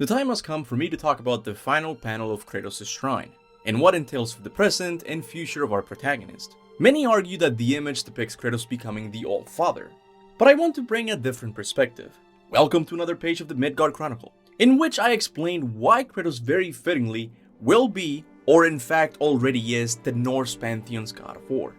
The time has come for me to talk about the final panel of Kratos' shrine, and what entails for the present and future of our protagonist. Many argue that the image depicts Kratos becoming the All-Father, but I want to bring a different perspective. Welcome to another page of the Midgard Chronicle, in which I explain why Kratos very fittingly will be, or in fact already is, the Norse pantheon's god of war.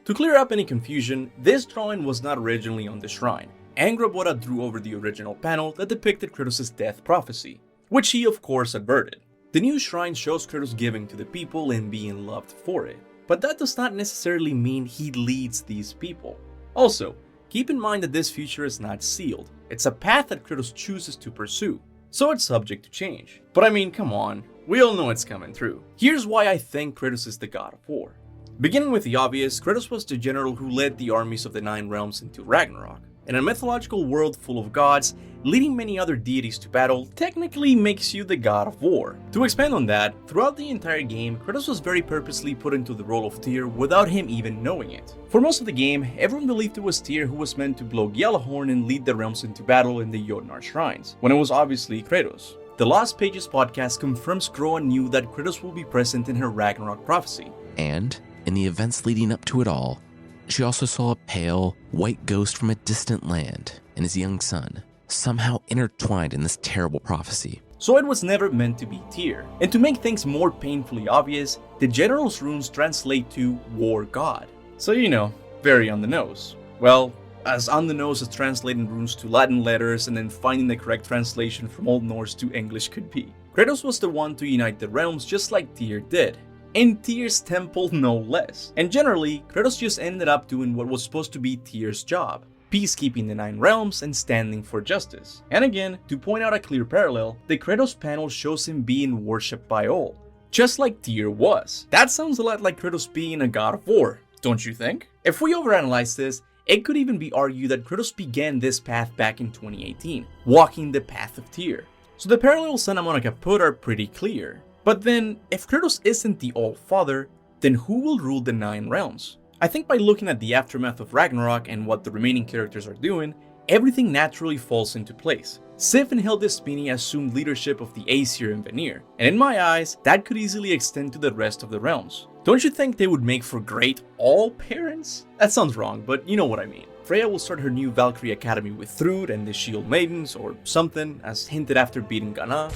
To clear up any confusion, this drawing was not originally on the shrine, and Grabora drew over the original panel that depicted Kratos' death prophecy, which he of course averted. The new shrine shows Kratos giving to the people and being loved for it, but that does not necessarily mean he leads these people. Also, keep in mind that this future is not sealed, it's a path that Kratos chooses to pursue, so it's subject to change. But I mean, come on, we all know it's coming through. Here's why I think Kratos is the god of war. Beginning with the obvious, Kratos was the general who led the armies of the Nine Realms into Ragnarok. In a mythological world full of gods, leading many other deities to battle technically makes you the god of war. To expand on that, throughout the entire game, Kratos was very purposely put into the role of Tyr without him even knowing it. For most of the game, everyone believed it was Tyr who was meant to blow Gjallarhorn and lead the realms into battle in the Jotnar shrines, when it was obviously Kratos. The Lost Pages podcast confirms Groa knew that Kratos will be present in her Ragnarok prophecy. And, in the events leading up to it all, she also saw a pale, white ghost from a distant land and his young son, somehow intertwined in this terrible prophecy. So it was never meant to be Tyr. And to make things more painfully obvious, the general's runes translate to War God. So you know, very on the nose. Well, as on the nose as translating runes to Latin letters and then finding the correct translation from Old Norse to English could be. Kratos was the one to unite the realms just like Tyr did. In Tyr's temple no less. And generally, Kratos just ended up doing what was supposed to be Tyr's job, peacekeeping the Nine Realms and standing for justice. And again, to point out a clear parallel, the Kratos panel shows him being worshipped by all, just like Tyr was. That sounds a lot like Kratos being a god of war, don't you think? If we overanalyze this, it could even be argued that Kratos began this path back in 2018, walking the path of Tyr. So the parallels Santa Monica put are pretty clear. But then, if Kratos isn't the All-Father, then who will rule the Nine Realms? I think by looking at the aftermath of Ragnarok and what the remaining characters are doing, everything naturally falls into place. Sif and Hildisvini assumed leadership of the Aesir and Vanir, and in my eyes, that could easily extend to the rest of the realms. Don't you think they would make for great all-parents? That sounds wrong, but you know what I mean. Freya will start her new Valkyrie Academy with Thrud and the Shield Maidens, or something, as hinted after beating Ghana.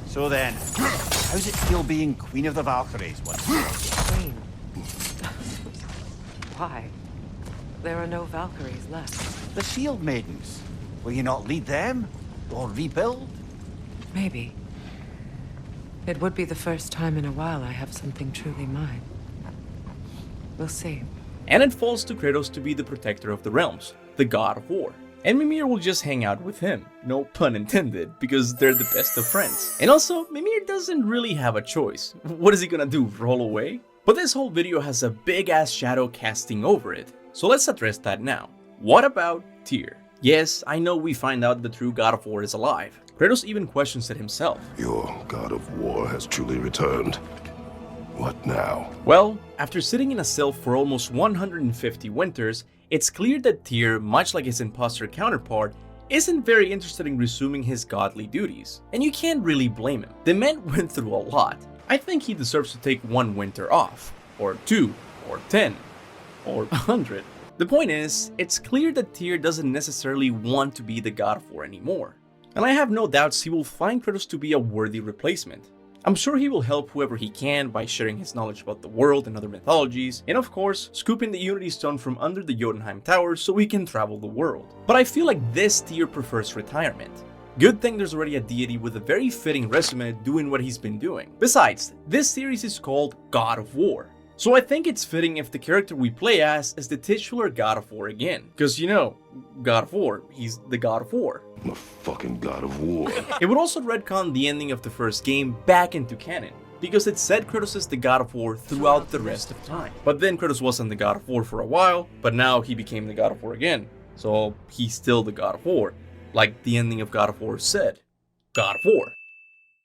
So then, how's it feel being Queen of the Valkyries? Queen. Why? There are no Valkyries left. The Shield Maidens. Will you not lead them? Or rebuild? Maybe. It would be the first time in a while I have something truly mine. We'll see. And it falls to Kratos to be the protector of the realms, the god of war. And Mimir will just hang out with him, no pun intended, because they're the best of friends. And also, Mimir doesn't really have a choice. What is he gonna do, roll away? But this whole video has a big ass shadow casting over it, so let's address that now. What about Tyr? Yes, I know we find out the true god of war is alive. Kratos even questions it himself. Your god of war has truly returned. What now? Well, after sitting in a cell for almost 150 winters, it's clear that Tyr, much like his imposter counterpart, isn't very interested in resuming his godly duties. And you can't really blame him. The man went through a lot. I think he deserves to take one winter off, or 2, or 10, or 100. The point is, it's clear that Tyr doesn't necessarily want to be the god of war anymore. And I have no doubts he will find Kratos to be a worthy replacement. I'm sure he will help whoever he can by sharing his knowledge about the world and other mythologies, and of course, scooping the Unity Stone from under the Jotunheim Tower so he can travel the world. But I feel like this Tyr prefers retirement. Good thing there's already a deity with a very fitting resume doing what he's been doing. Besides, this series is called God of War. So I think it's fitting if the character we play as is the titular God of War again. Cause you know, God of War, he's the God of War. The fucking god of war. It would also retcon the ending of the first game back into canon, because it said Kratos is the god of war throughout the rest of time. But then Kratos wasn't the god of war for a while, but now he became the god of war again. So he's still the god of war, like the ending of God of War said. God of War.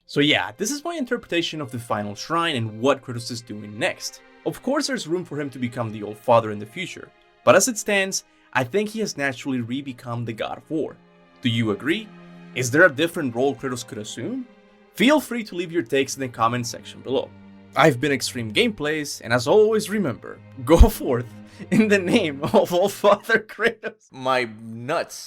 So yeah, this is my interpretation of the final shrine and what Kratos is doing next. Of course there's room for him to become the All-Father in the future, but as it stands, I think he has naturally re-become the god of war. Do you agree? Is there a different role Kratos could assume? Feel free to leave your takes in the comment section below. I've been Extreme Gameplays, and as always remember, go forth in the name of All Father Kratos. My nuts.